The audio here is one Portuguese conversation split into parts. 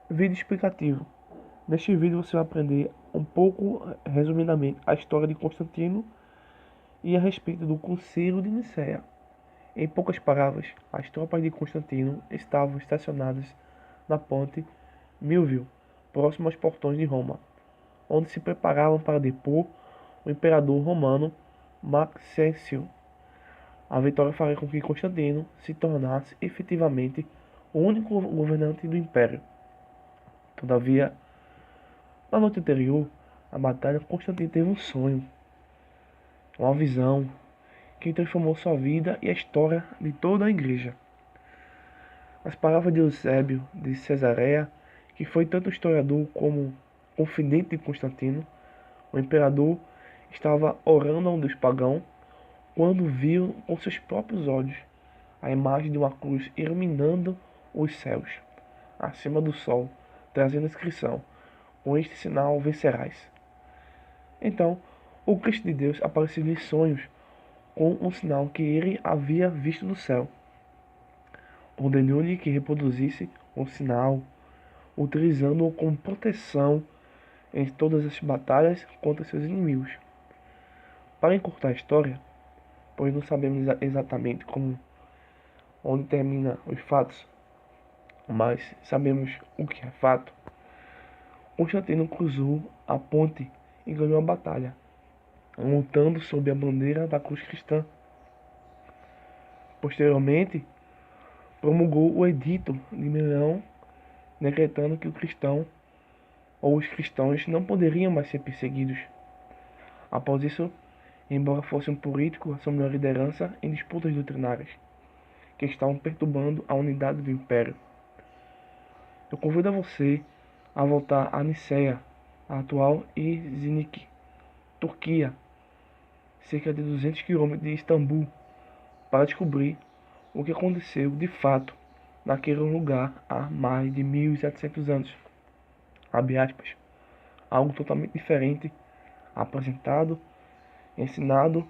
Vídeo explicativo. Neste vídeo você vai aprender um pouco, resumidamente, a história de Constantino e a respeito do Concílio de Nicéia. Em poucas palavras, as tropas de Constantino estavam estacionadas na ponte Milvio, próximo aos portões de Roma, onde se preparavam para depor o imperador romano Maxêncio. A vitória faria com que Constantino se tornasse efetivamente o único governante do império. Todavia, na noite anterior à batalha, Constantino teve um sonho, uma visão, que transformou sua vida e a história de toda a igreja. As palavras de Eusébio de Cesareia, que foi tanto historiador como confidente de Constantino, o imperador estava orando a um deus pagão quando viu com seus próprios olhos a imagem de uma cruz iluminando os céus, acima do sol, trazendo a inscrição: com este sinal vencerás. Então, o Cristo de Deus apareceu em sonhos com um sinal que ele havia visto no céu. Ordenou-lhe que reproduzisse o sinal, utilizando-o como proteção em todas as batalhas contra seus inimigos. Para encurtar a história, pois não sabemos exatamente onde termina os fatos, mas sabemos o que é fato, Constantino cruzou a ponte e ganhou a batalha, lutando sob a bandeira da cruz cristã. Posteriormente, promulgou o Edito de Milão, decretando que o cristão ou os cristãos não poderiam mais ser perseguidos. Após isso, embora fosse um político, assumiu a liderança em disputas doutrinárias que estavam perturbando a unidade do império. Eu convido a você a voltar a Niceia, a atual Iznik, Turquia, cerca de 200 quilômetros de Istambul, para descobrir o que aconteceu de fato naquele lugar há mais de 1700 anos. Abre aspas. Algo totalmente diferente, apresentado, ensinado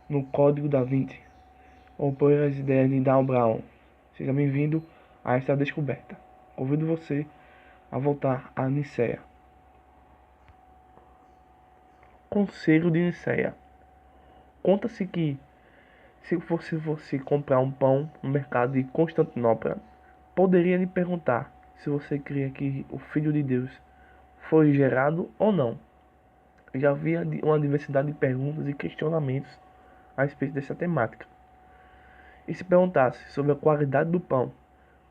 no Código da Vinci, ou por as ideias de Dan Brown. Seja bem-vindo a esta descoberta. Convido você a voltar a Nicéia. Conselho de Nicéia. Conta-se que, se fosse você comprar um pão no mercado de Constantinopla, poderia lhe perguntar se você cria que o Filho de Deus foi gerado ou não. Já havia uma diversidade de perguntas e questionamentos a respeito dessa temática. E se perguntasse sobre a qualidade do pão,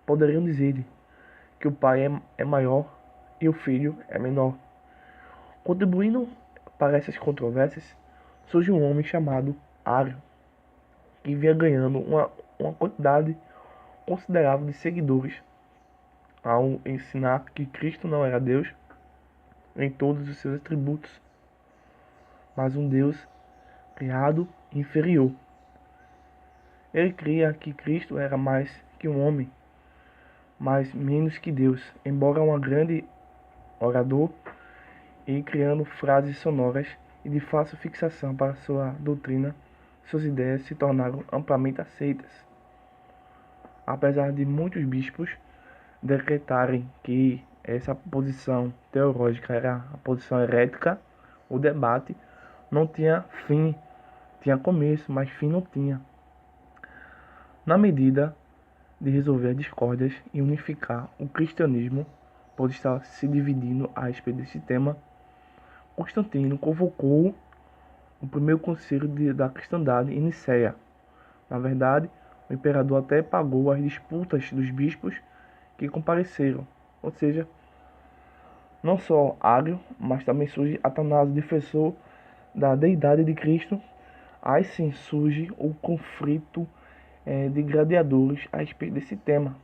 poderiam dizer que o pai é maior e o filho é menor. Contribuindo para essas controvérsias, surge um homem chamado Ário, que vinha ganhando uma quantidade considerável de seguidores ao ensinar que Cristo não era Deus em todos os seus atributos, mas um Deus criado inferior. Ele cria que Cristo era mais que um homem, mas menos que Deus, embora um grande orador e criando frases sonoras e de fácil fixação para sua doutrina, suas ideias se tornaram amplamente aceitas. Apesar de muitos bispos decretarem que essa posição teológica era a posição herética, o debate não tinha fim, tinha começo, mas fim não tinha. Na medida de resolver as discórdias e unificar o cristianismo, por estar se dividindo a respeito desse tema, Constantino convocou o primeiro concílio da cristandade em Nicéia. Na verdade, o imperador até pagou as disputas dos bispos que compareceram, ou seja, não só Ário, mas também surge Atanásio, defensor da deidade de Cristo. Aí sim surge o conflito de gladiadores a respeito desse tema.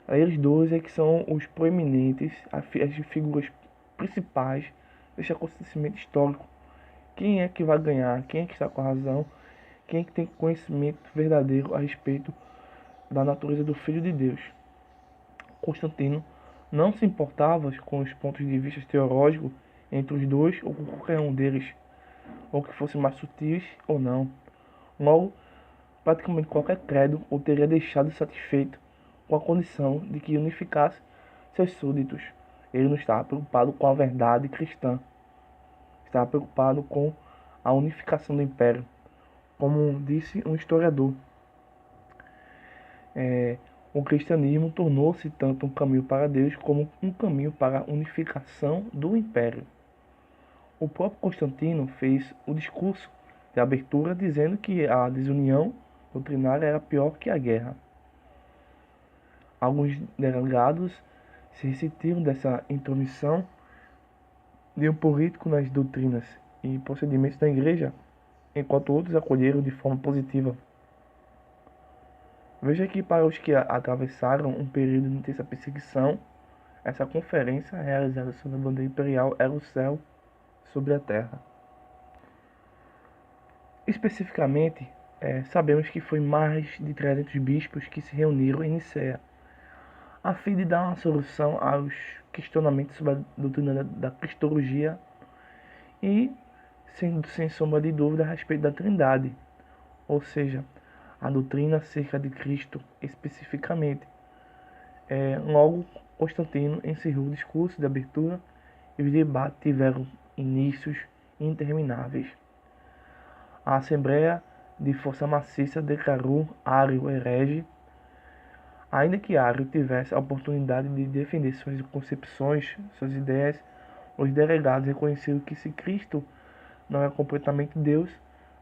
Eles dois é que são os proeminentes, as figuras principais desse acontecimento histórico. Quem é que vai ganhar? Quem é que está com a razão? Quem é que tem conhecimento verdadeiro a respeito da natureza do Filho de Deus? Constantino não se importava com os pontos de vista teológicos entre os dois ou com qualquer um deles, ou que fossem mais sutis ou não. Logo, praticamente qualquer credo o teria deixado satisfeito com a condição de que unificasse seus súditos. Ele não estava preocupado com a verdade cristã, estava preocupado com a unificação do império. Como disse um historiador, o cristianismo tornou-se tanto um caminho para Deus como um caminho para a unificação do império. O próprio Constantino fez o discurso de abertura dizendo que a desunião doutrinária era pior que a guerra. Alguns delegados se ressentiram dessa intromissão de um político nas doutrinas e procedimentos da igreja, enquanto outros acolheram de forma positiva. Veja que para os que atravessaram um período de intensa perseguição, essa conferência realizada sob a bandeira imperial era o céu sobre a terra. Especificamente, sabemos que foi mais de 300 bispos que se reuniram em Nicéia, a fim de dar uma solução aos questionamentos sobre a doutrina da cristologia e, sem sombra de dúvida, a respeito da Trindade, ou seja, a doutrina acerca de Cristo especificamente. Logo, Constantino encerrou o discurso de abertura e os debates tiveram inícios intermináveis. A Assembleia de Força Maciça declarou Ário herege. Ainda que Ário tivesse a oportunidade de defender suas concepções, suas ideias, os delegados reconheceram que se Cristo não era completamente Deus,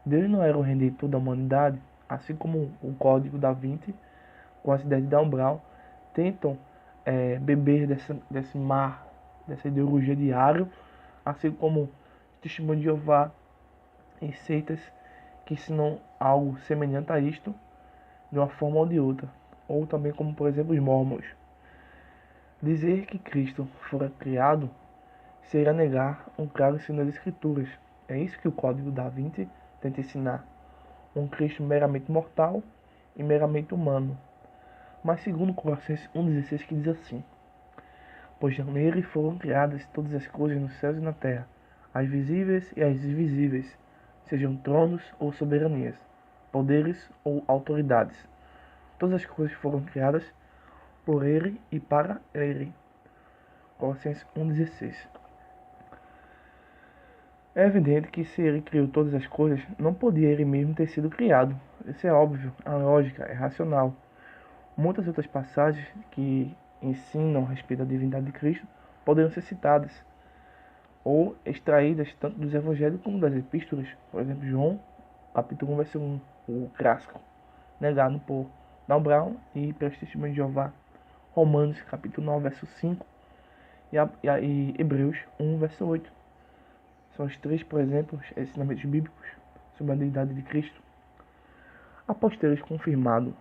Deus não era o redentor da humanidade, assim como o Código da Vinci, com as ideias de Dan Brown, tentam beber desse mar, dessa ideologia de Ário, assim como Testemunho de Jeová e seitas que ensinam algo semelhante a isto, de uma forma ou de outra, ou também como, por exemplo, os mormons. Dizer que Cristo fora criado seria negar um claro ensino das Escrituras. É isso que o Código da Vinci tenta ensinar. Um Cristo meramente mortal e meramente humano. Mas segundo Colossenses 1,16 que diz assim: pois nele foram criadas todas as coisas nos céus e na terra, as visíveis e as invisíveis, sejam tronos ou soberanias, poderes ou autoridades. Todas as coisas foram criadas por ele e para ele. Colossenses 1,16. É evidente que se ele criou todas as coisas, não podia ele mesmo ter sido criado. Isso é óbvio, a lógica é racional. Muitas outras passagens que ensinam a respeito da divindade de Cristo poderiam ser citadas ou extraídas tanto dos evangelhos como das epístolas. Por exemplo, João, capítulo 1, versículo 1, o clássico, negado por Dan Brown e pelos testemunhos de Jeová. Romanos, capítulo 9, verso 5 e Hebreus 1, verso 8. São os três, por exemplo, ensinamentos bíblicos sobre a divindade de Cristo. Após teres confirmado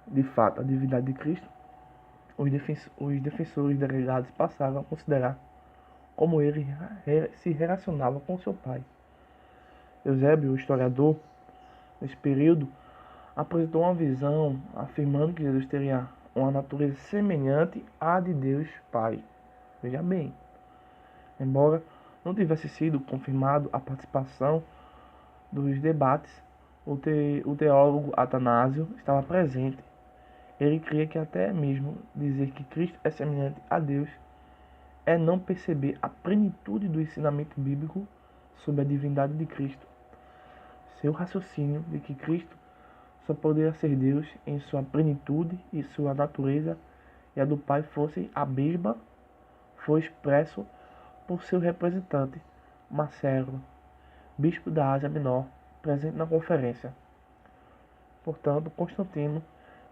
de fato a divindade de Cristo, os defensores delegados passaram a considerar como ele se relacionava com seu pai. Eusébio, o historiador, nesse período, apresentou uma visão afirmando que Jesus teria uma natureza semelhante à de Deus Pai. Veja bem, embora não tivesse sido confirmado a participação dos debates, o teólogo Atanásio estava presente. Ele cria que até mesmo dizer que Cristo é semelhante a Deus é não perceber a plenitude do ensinamento bíblico sobre a divindade de Cristo. Seu raciocínio de que Cristo só poderia ser Deus em sua plenitude e sua natureza e a do Pai fosse a mesma, foi expresso por seu representante, Marcelo, bispo da Ásia Menor, presente na conferência. Portanto, Constantino,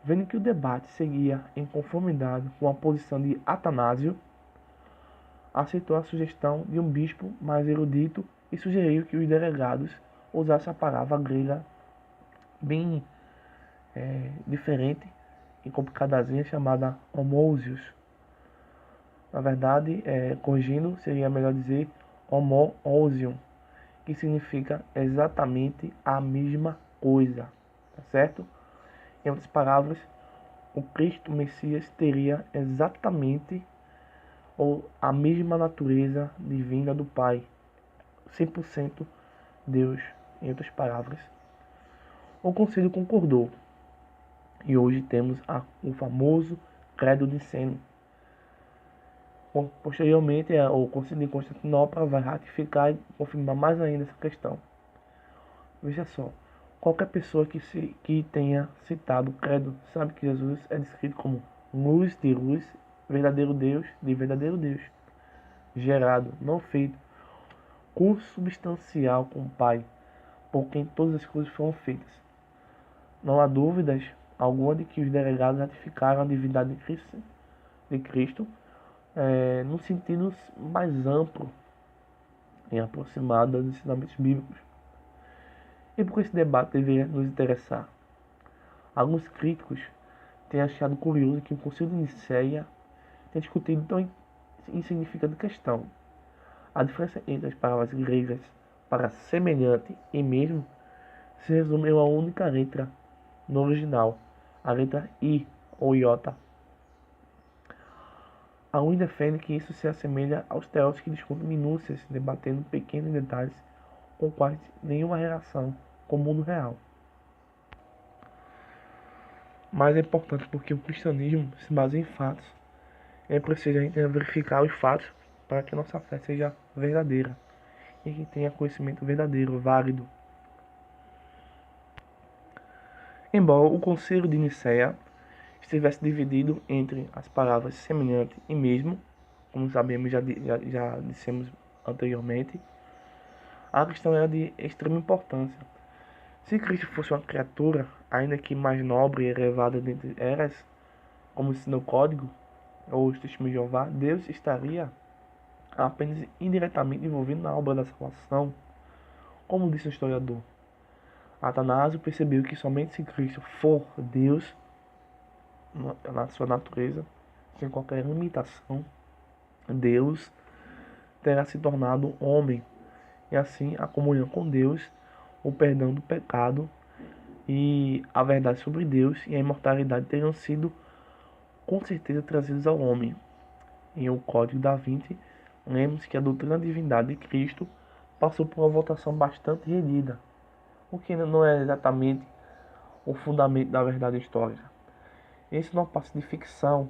vendo que o debate seguia em conformidade com a posição de Atanásio, aceitou a sugestão de um bispo mais erudito e sugeriu que os delegados usassem a palavra grega bem diferente e complicadazinha chamada homousios. Na verdade, corrigindo, seria melhor dizer homoousion, que significa exatamente a mesma coisa, tá certo? Em outras palavras, o Cristo Messias teria exatamente a mesma natureza divina do Pai, 100% Deus, em outras palavras. O Conselho concordou, e hoje temos o famoso Credo Niceno, Posteriormente, o Concílio de Constantinopla vai ratificar e confirmar mais ainda essa questão. Veja só, qualquer pessoa que tenha citado o credo sabe que Jesus é descrito como luz de luz, verdadeiro Deus de verdadeiro Deus, gerado, não feito, consubstancial com o Pai, por quem todas as coisas foram feitas. Não há dúvidas alguma de que os delegados ratificaram a divindade de Cristo, num sentido mais amplo e aproximado dos ensinamentos bíblicos. E por que esse debate deveria nos interessar? Alguns críticos têm achado curioso que o Concílio de Nicéia tenha discutido tão insignificante questão. A diferença entre as palavras gregas para semelhante e mesmo se resume em uma única letra no original, a letra I ou iota. Alguns defendem que isso se assemelha aos teólogos que discutem minúcias, debatendo pequenos detalhes com quase nenhuma relação com o mundo real. Mas é importante porque o cristianismo se baseia em fatos. É preciso a gente verificar os fatos para que nossa fé seja verdadeira e que tenha conhecimento verdadeiro, válido. Embora o Concílio de Nicéia estivesse dividido entre as palavras semelhante e mesmo, como sabemos, já dissemos anteriormente, a questão era de extrema importância. Se Cristo fosse uma criatura, ainda que mais nobre e elevada dentre eras, como ensina o Código ou os Testemunhos de Jeová, Deus estaria apenas indiretamente envolvido na obra da salvação, como disse o historiador. Atanásio percebeu que somente se Cristo for Deus, na sua natureza, sem qualquer limitação, Deus terá se tornado homem, e assim a comunhão com Deus, o perdão do pecado e a verdade sobre Deus e a imortalidade teriam sido com certeza trazidos ao homem. Em O Código da Vinci, lemos que a doutrina da divindade de Cristo passou por uma votação bastante renhida, o que não é exatamente o fundamento da verdade histórica. Esse não passa de ficção,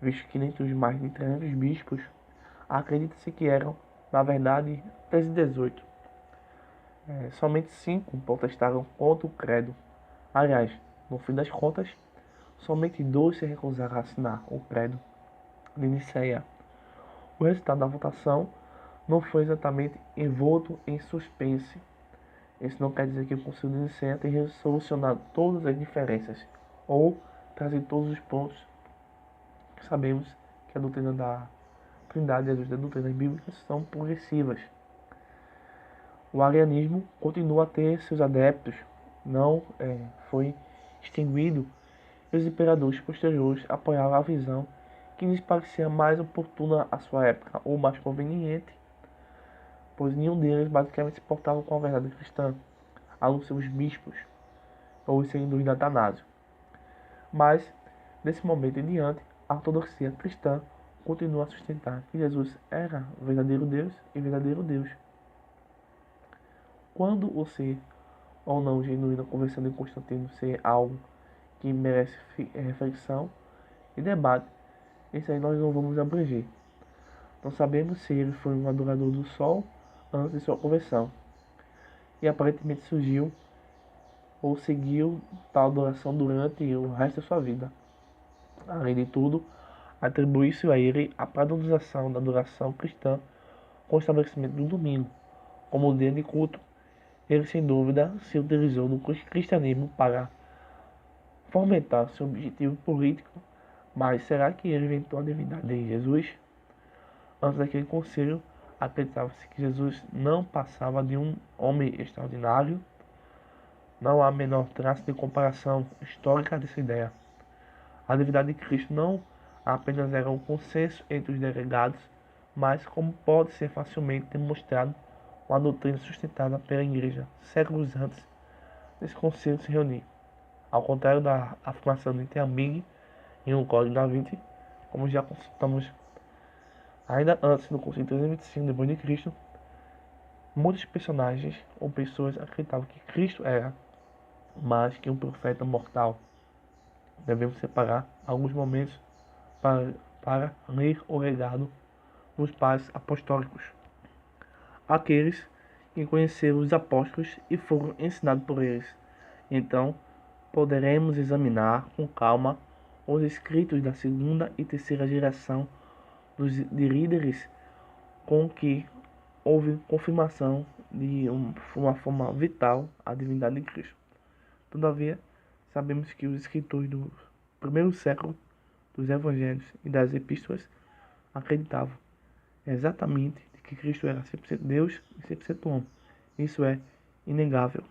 visto que dentre os mais de 300 bispos, acredita-se que eram, na verdade, 318. Somente 5 protestaram contra o credo. Aliás, no fim das contas, somente 2 se recusaram a assinar o credo de Nicéia. O resultado da votação não foi exatamente envolto em suspense. Isso não quer dizer que o Concílio de Nicéia tenha solucionado todas as diferenças ou trazido todos os pontos que sabemos que a doutrina da Trindade e as doutrinas bíblicas são progressivas. O arianismo continua a ter seus adeptos, não foi extinguido, e os imperadores posteriores apoiavam a visão que lhes parecia mais oportuna à sua época, ou mais conveniente, pois nenhum deles basicamente se portava com a verdade cristã, a não ser os bispos, ou sem dúvida Atanásio. Mas, desse momento em diante, a ortodoxia cristã continua a sustentar que Jesus era verdadeiro Deus e verdadeiro Deus. Quando o ser ou não genuíno conversando em Constantino ser algo que merece reflexão e debate, isso aí nós não vamos abranger. Não sabemos se ele foi um adorador do sol antes de sua conversão, e aparentemente surgiu ou seguiu tal adoração durante o resto da sua vida. Além de tudo, atribui-se a ele a padronização da adoração cristã com o estabelecimento do domingo como dia de culto. Ele, sem dúvida, se utilizou do cristianismo para fomentar seu objetivo político, mas será que ele inventou a divindade de Jesus? Antes daquele concílio, acreditava-se que Jesus não passava de um homem extraordinário. Não há menor traço de comparação histórica dessa ideia. A divindade de Cristo não apenas era um consenso entre os delegados, mas como pode ser facilmente demonstrado uma doutrina sustentada pela Igreja séculos antes desse concílio se reunir. Ao contrário da afirmação de Tiamig em O Código da Vinci, como já consultamos ainda antes do concílio 325 depois de Cristo, muitos personagens ou pessoas acreditavam que Cristo era mais que um profeta mortal. Devemos separar alguns momentos para ler o legado dos pais apostólicos, aqueles que conheceram os apóstolos e foram ensinados por eles. Então, poderemos examinar com calma os escritos da segunda e terceira geração de líderes com que houve confirmação de uma forma vital a divindade de Cristo. Todavia, sabemos que os escritores do primeiro século dos evangelhos e das epístolas acreditavam exatamente que Cristo era 100% Deus e 100% homem. Isso é inegável.